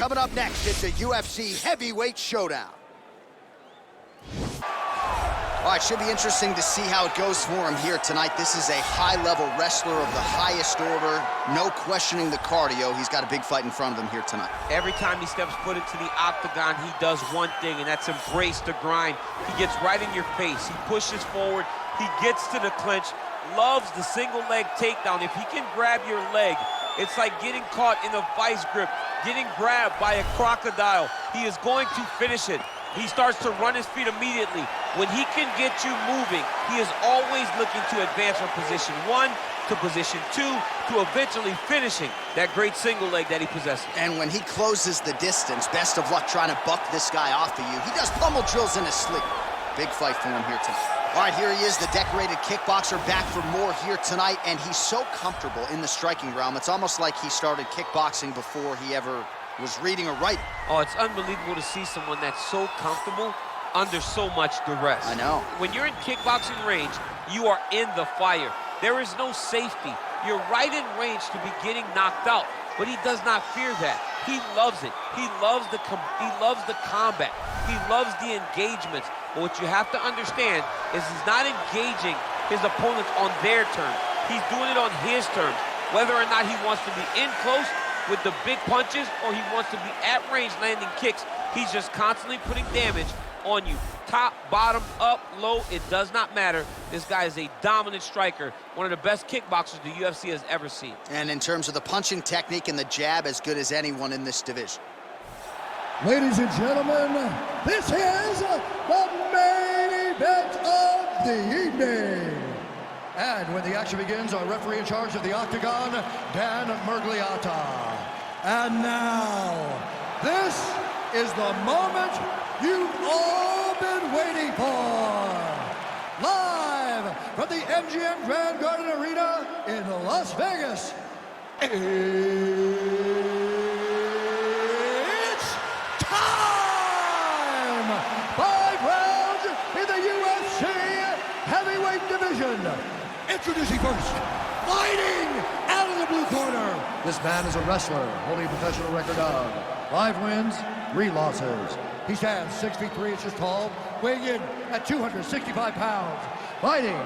Coming up next, it's a UFC heavyweight showdown. All right, should be interesting to see how it goes for him here tonight. This is a high-level wrestler of the highest order. No questioning the cardio. He's got a big fight in front of him here tonight. Every time he steps foot into the octagon, he does one thing, and that's embrace the grind. He gets right in your face. He pushes forward. He gets to the clinch. Loves the single leg takedown. If he can grab your leg, it's like getting caught in a vice grip, getting grabbed by a crocodile. He is going to finish it. He starts to run his feet immediately. When he can get you moving, he is always looking to advance from position 1 to position 2 to eventually finishing that great single leg that he possesses. And when he closes the distance, best of luck trying to buck this guy off of you. He does pummel drills in his sleep. Big fight for him here tonight. All right, here he is, the decorated kickboxer, back for more here tonight, and he's so comfortable in the striking realm. It's almost like he started kickboxing before he ever was reading or writing. Oh, it's unbelievable to see someone that's so comfortable under so much duress. I know. When you're in kickboxing range, you are in the fire. There is no safety. You're right in range to be getting knocked out, but he does not fear that. He loves it. He loves the combat. He loves the engagements. But what you have to understand is he's not engaging his opponents on their terms. He's doing it on his terms. Whether or not he wants to be in close with the big punches or he wants to be at range landing kicks, he's just constantly putting damage on you. Top, bottom, up, low, it does not matter. This guy is a dominant striker, one of the best kickboxers the UFC has ever seen. And in terms of the punching technique and the jab, as good as anyone in this division. Ladies and gentlemen, this is the main event of the evening. And when the action begins, our referee in charge of the octagon, Dan Murgliata. And now, this is the moment you've all been waiting for. Live from the MGM Grand Garden Arena in Las Vegas. It's time! 5 rounds in the UFC heavyweight division. Introducing first, fighting out of the blue corner. This man is a wrestler holding a professional record of 5 wins, 3 losses. He stands 6 feet 3 inches tall, weighing in at 265 pounds. Fighting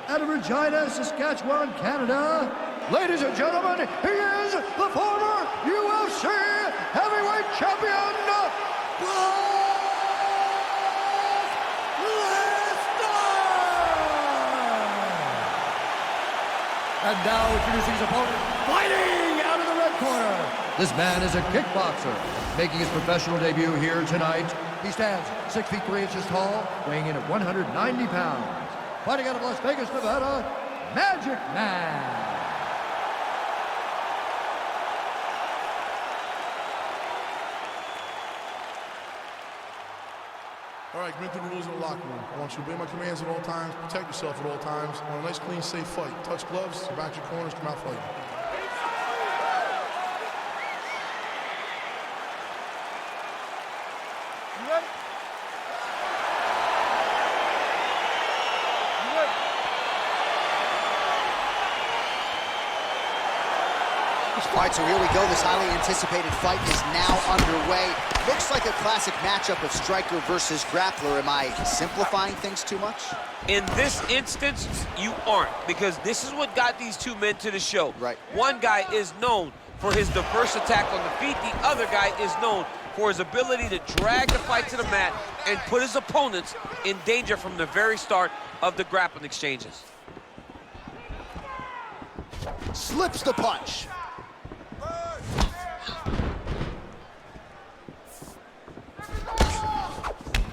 out of Regina, Saskatchewan, Canada. Ladies and gentlemen, he is the former UFC heavyweight champion, Brock Lesnar! And now introducing his opponent, fighting out of the red corner. This man is a kickboxer, making his professional debut here tonight. He stands 6 feet 3 inches tall, weighing in at 190 pounds. Fighting out of Las Vegas, Nevada, Magic Man. All right, commit to the rules of the locker room. I want you to obey my commands at all times, protect yourself at all times. I want a nice, clean, safe fight. Touch gloves, back your corners, come out fighting. You ready? You ready? All right, so here we go. This highly anticipated fight is now underway. Looks like a classic matchup of striker versus grappler. Am I simplifying things too much? In this instance, you aren't, because this is what got these two men to the show. Right. One guy is known for his diverse attack on the feet. The other guy is known for his ability to drag the fight to the mat and put his opponents in danger from the very start of the grappling exchanges. Slips the punch.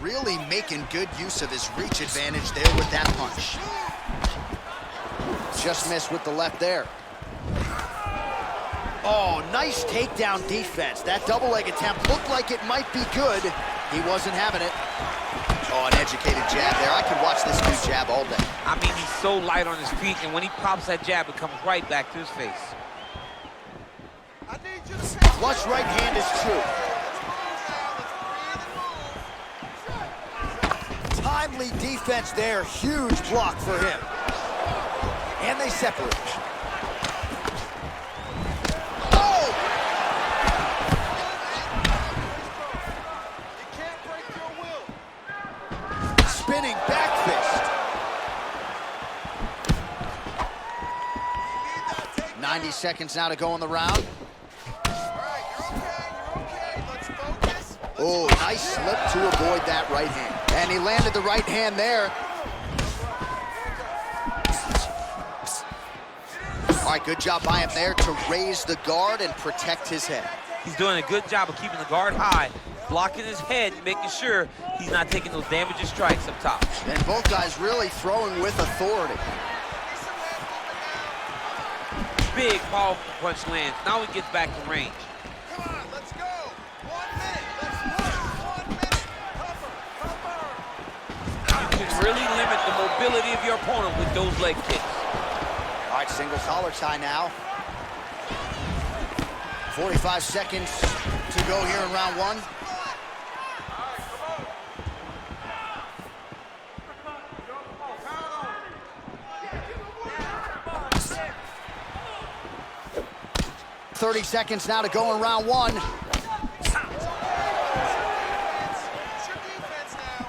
Really making good use of his reach advantage there with that punch. Just missed with the left there. Oh, nice takedown defense. That double leg attempt looked like it might be good. He wasn't having it. Oh, an educated jab there. I could watch this dude jab all day. I mean, he's so light on his feet, and when he pops that jab, it comes right back to his face. Flush right hand is true. Timely defense there. Huge block for him. And they separate. Oh! 90 seconds now to go in the round. Oh, nice slip to avoid that right hand. And he landed the right hand there. All right, good job by him there to raise the guard and protect his head. He's doing a good job of keeping the guard high, blocking his head, making sure he's not taking those damaging strikes up top. And both guys really throwing with authority. Big, powerful punch lands. Now he gets back to range. Come on, let's go. 1 minute. Let's work. 1 minute. Cover. You can really limit the mobility of your opponent with those leg kicks. All right, single collar tie now. 45 seconds to go here in round 1. 30 seconds now to go in round 1. It's your defense now.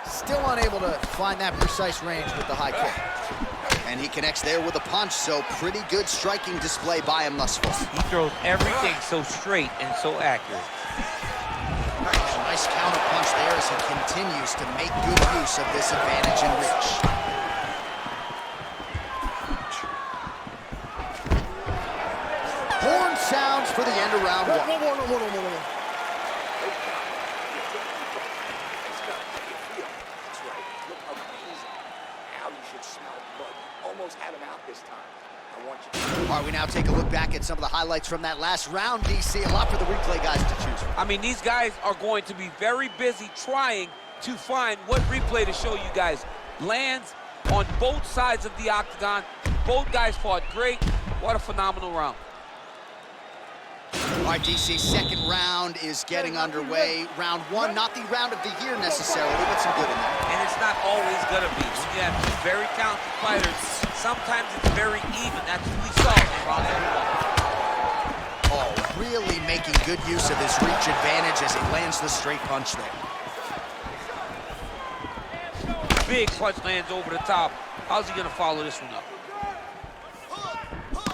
Still unable to find that precise range with the high kick. And he connects there with a punch, so pretty good striking display by him thus far. He throws everything so straight and so accurate. Nice counter punch there as he continues to make good use of this advantage in reach. Horn sounds for the end of round 1. All right, we now take a look back at some of the highlights from that last round, DC. A lot for the replay guys to choose from. I mean, these guys are going to be very busy trying to find what replay to show you guys. Lands on both sides of the octagon. Both guys fought great. What a phenomenal round. All right, DC, second round is getting underway. Round 1, not the round of the year necessarily, but some good in there. And it's not always gonna be. When you have two very talented fighters, sometimes it's very even. That's what we saw in round 1. Oh, really making good use of his reach advantage as he lands the straight punch there. Big punch lands over the top. How's he gonna follow this one up?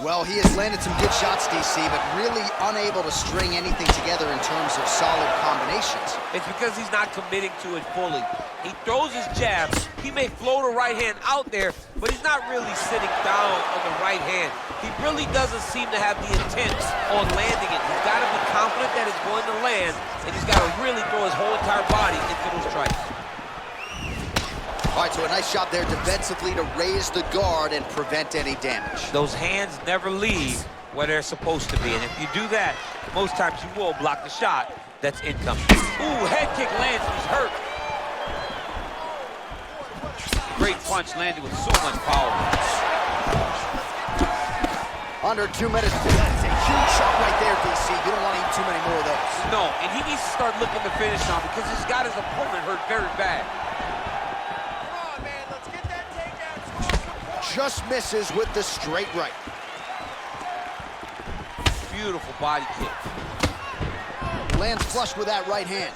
Well, he has landed some good shots, DC, but really unable to string anything together in terms of solid combinations. It's because he's not committing to it fully. He throws his jab. He may float a right hand out there, but he's not really sitting down on the right hand. He really doesn't seem to have the intent on landing it. He's got to be confident that it's going to land, and he's got to really throw his whole entire body into those strikes. All right, so a nice job there defensively to raise the guard and prevent any damage. Those hands never leave where they're supposed to be, and if you do that, most times you will block the shot that's incoming. Ooh, head kick lands, he's hurt. Great punch landed with so much power. Under 2 minutes. That's a huge shot right there, DC. You don't want to eat too many more of those. No, and he needs to start looking to finish now because he's got his opponent hurt very bad. Just misses with the straight right. Beautiful body kick. Lands flush with that right hand.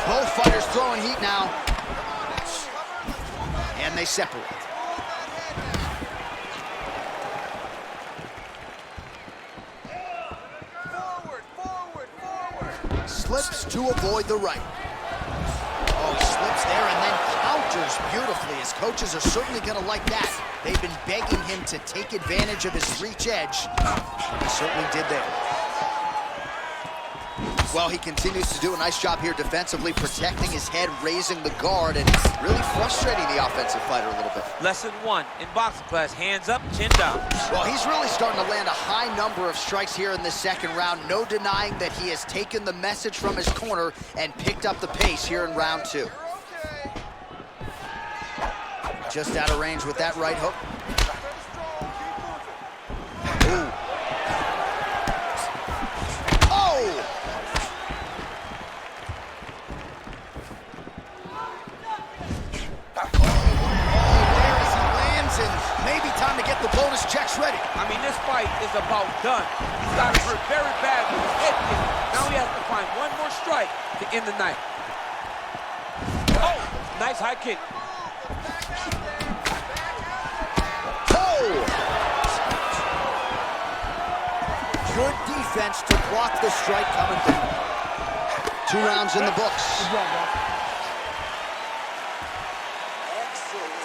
Both fighters throwing heat now. And they separate. Slips to avoid the right. Oh, he slips there and then counters beautifully. His coaches are certainly going to like that. They've been begging him to take advantage of his reach edge. He certainly did there. Well, he continues to do a nice job here defensively, protecting his head, raising the guard, and really frustrating the offensive fighter a little bit. Lesson 1 in boxing class, hands up, chin down. Well, he's really starting to land a high number of strikes here in this second round. No denying that he has taken the message from his corner and picked up the pace here in round 2. Just out of range with that right hook. Ooh. Oh! Maybe time to get the bonus checks ready. I mean, this fight is about done. He's got hurt very bad with his head kick. Now he has to find one more strike to end the night. Oh, nice high kick. Good defense to block the strike coming through. 2 rounds in the books. Good job, Brock. Excellent.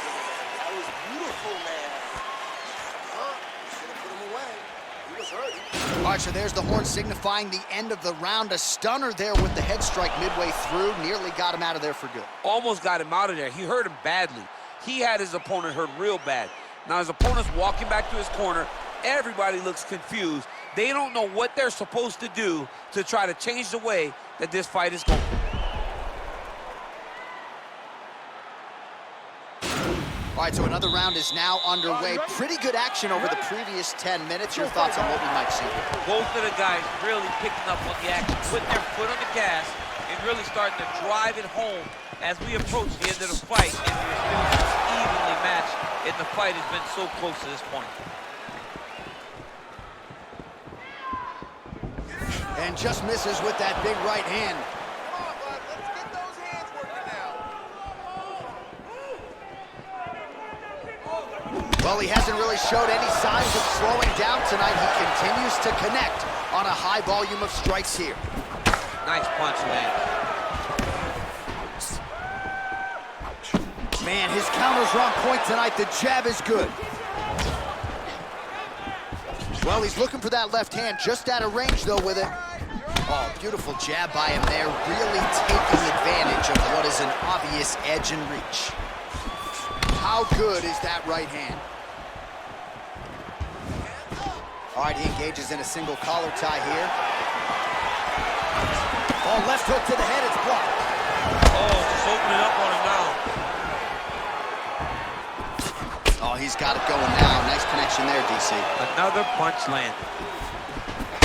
That was beautiful, man. Should have put him away. He was hurt. All right, so there's the horn signifying the end of the round. A stunner there with the head strike midway through. Nearly got him out of there for good. Almost got him out of there. He hurt him badly. He had his opponent hurt real bad. Now his opponent's walking back to his corner. Everybody looks confused. They don't know what they're supposed to do to try to change the way that this fight is going. All right, so another round is now underway. Pretty good action over the previous 10 minutes. Your thoughts on what we might see here? Both of the guys really picking up on the action, putting their foot on the gas, and really starting to drive it home as we approach the end of the fight. And we're still evenly matched, and the fight has been so close to this point. And just misses with that big right hand. Come on, bud. Let's get those hands working now. Well, he hasn't really showed any signs of slowing down tonight. He continues to connect on a high volume of strikes here. Nice punch, man. Man, his counters are on point tonight. The jab is good. Well, he's looking for that left hand, just out of range, though, with it. Oh, beautiful jab by him there, really taking advantage of what is an obvious edge and reach. How good is that right hand? All right, he engages in a single collar tie here. Oh, left hook to the head, it's blocked. Oh, just opening up on him now. Oh, he's got it going now. Nice connection there, DC. Another punch landed.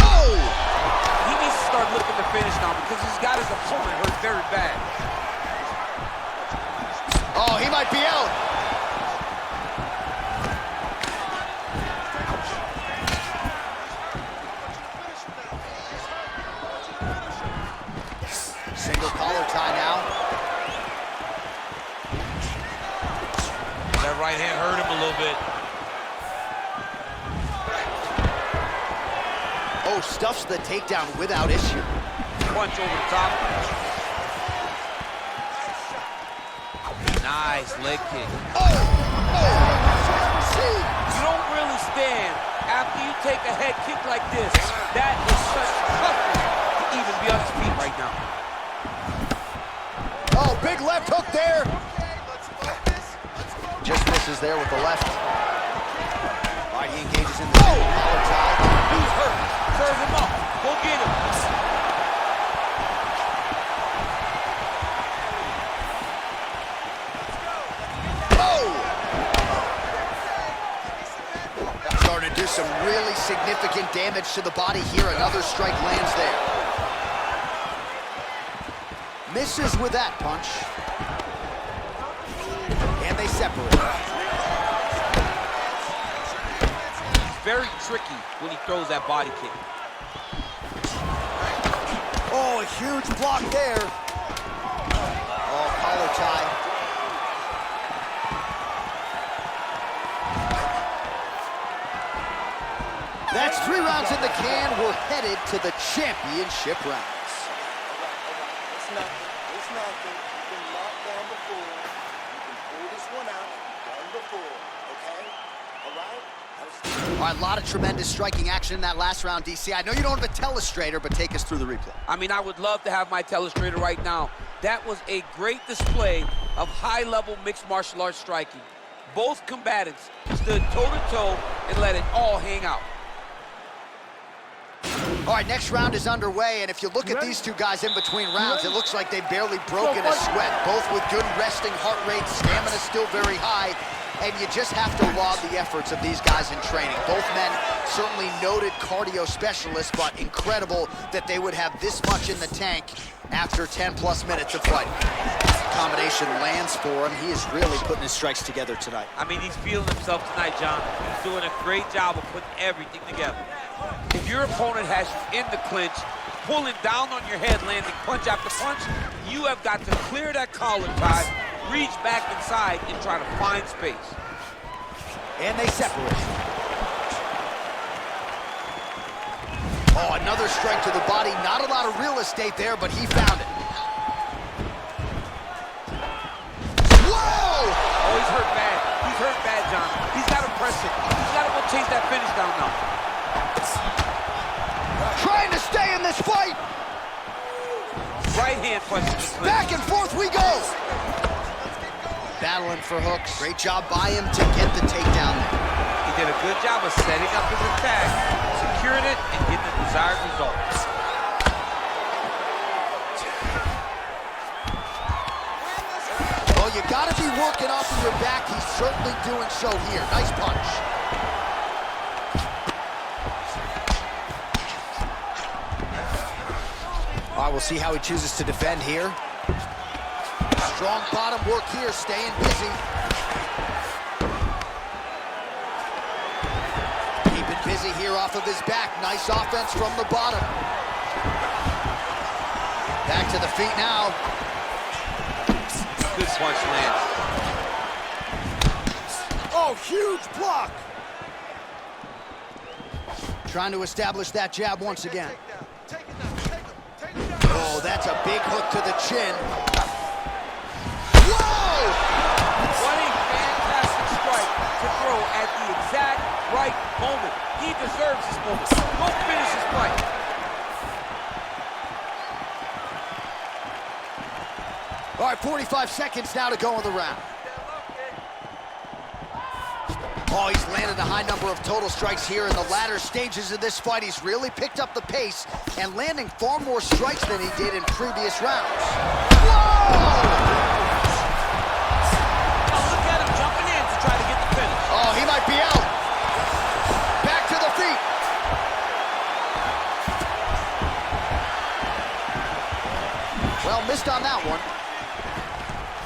Oh! He needs to start looking to finish now because he's got his opponent hurt very bad. Oh, he might be out. Single collar tie now. That right hand hurt him a little bit. Oh, stuffs the takedown without issue. Punch over the top. Nice leg kick. You don't really stand after you take a head kick like this. That is such toughness to even be on his feet right now. Oh, big left hook there. Okay, let's focus. Let's focus. Just misses there with the left. All right, he engages in the collar tie. He's hurt. Serve him up. Go get him. Starting to do some really significant damage to the body here. Another strike lands there. Misses with that punch. And they separate. He's very tricky when he throws that body kick. Oh, a huge block there. Oh, collar tie. That's 3 rounds in the can. We're headed to the championship rounds. It's nothing. It's nothing. You've been locked down before. You can pull this one out. Done before. Okay? All right? All right, a lot of tremendous striking action in that last round, DC. I know you don't have a telestrator, but take us through the replay. I mean, I would love to have my telestrator right now. That was a great display of high-level mixed martial arts striking. Both combatants stood toe-to-toe and let it all hang out. All right, next round is underway, and if you look at these two guys in between rounds, it looks like they've barely broken a sweat. Both with good resting heart rates, stamina still very high, and you just have to laud the efforts of these guys in training. Both men certainly noted cardio specialists, but incredible that they would have this much in the tank after 10-plus minutes of fighting. Combination lands for him. He is really putting his strikes together tonight. I mean, he's feeling himself tonight, John. He's doing a great job of putting everything together. If your opponent has you in the clinch, pulling down on your head, landing punch after punch, you have got to clear that collar tie, reach back inside, and try to find space. And they separate. Oh, another strike to the body. Not a lot of real estate there, but he found it. Whoa! Oh, he's hurt bad. He's hurt bad, John. He's got to press it. He's got to go chase that finish down now. Trying to stay in this fight. Right hand punches. Back and forth we go. Battling for hooks. Great job by him to get the takedown there. He did a good job of setting up his attack, securing it, and getting the desired result. Well, you got to be working off of your back. He's certainly doing so here. Nice punch. All right, we'll see how he chooses to defend here. Strong bottom work here, staying busy. Keeping busy here off of his back. Nice offense from the bottom. Back to the feet now. Good punch lands. Oh, huge block. Trying to establish that jab once again. Oh, that's a big hook to the chin. Whoa! What a fantastic strike to throw at the exact right moment. He deserves this moment. Go finish his fight. All right, 45 seconds now to go in the round. Oh, he's landed a high number of total strikes here in the latter stages of this fight. He's really picked up the pace and landing far more strikes than he did in previous rounds. Whoa! Oh, look at him jumping in to try to get the finish. Oh, he might be out. Back to the feet. Well, missed on that one.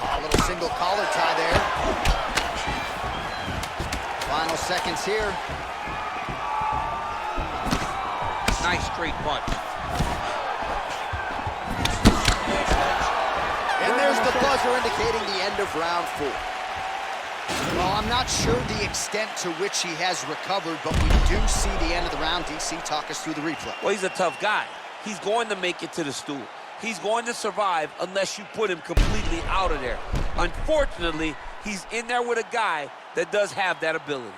Oh, a little single collar tie there. Final seconds here. Nice straight punch. And there's the buzzer indicating the end of round 4. Well, I'm not sure the extent to which he has recovered, but we do see the end of the round. DC, talk us through the replay. Well, he's a tough guy. He's going to make it to the stool. He's going to survive unless you put him completely out of there. Unfortunately, he's in there with a guy that does have that ability.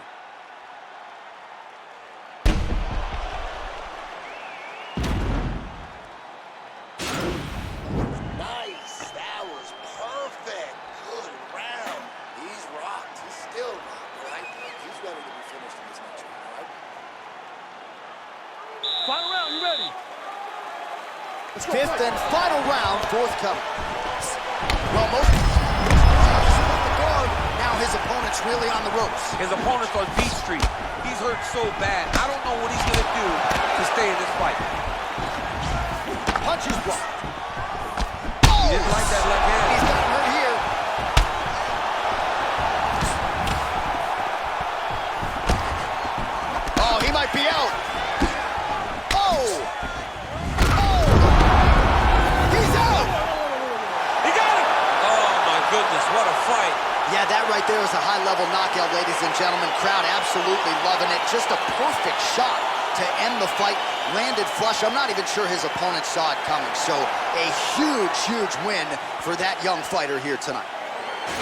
Nice. That was perfect. Good round. He's rocked. He's still rocked, right? He's ready to be finished in this next round, right? Final round, you ready? Fifth and final round, forthcoming. Well, most the guard. Now his opponent's really on the ropes. His opponent's on Beat Street. He's hurt so bad. I don't know what he's going to do to stay in this fight. Punches blocked. He didn't like that left hand. He's gotten hurt here. Oh, he might be out. Oh! Oh! He's out! He got him! Oh, my goodness, what a fight. Yeah, that right there is a high-level knockout, ladies and gentlemen. Crowd absolutely loving it. Just a perfect shot to end the fight. Landed flush. I'm not even sure his opponent saw it coming. So a huge, huge win for that young fighter here tonight.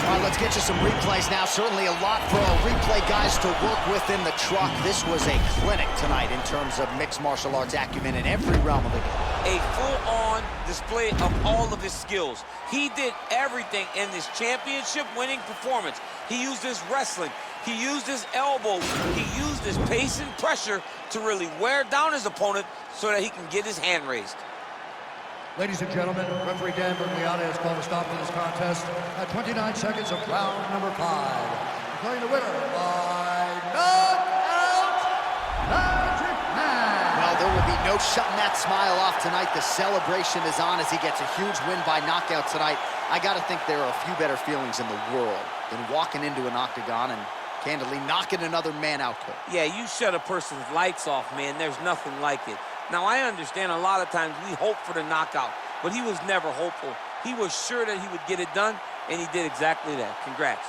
All right, let's get you some replays now. Certainly a lot for our replay guys to work with in the truck. This was a clinic tonight in terms of mixed martial arts acumen in every realm of the game. A full-on display of all of his skills. He did everything in this championship-winning performance. He used his wrestling. He used his elbows. He used his pace and pressure to really wear down his opponent so that he can get his hand raised. Ladies and gentlemen, referee Dan Bergliata has called a stop to this contest at 29 seconds of round number 5. Declaring the winner by knockout, Magic Man. Well, there will be no shutting that smile off tonight. The celebration is on as he gets a huge win by knockout tonight. I got to think there are a few better feelings in the world than walking into an octagon and candidly knocking another man out cold. Yeah, you shut a person's lights off, man. There's nothing like it. Now, I understand a lot of times we hope for the knockout, but he was never hopeful. He was sure that he would get it done, and he did exactly that. Congrats.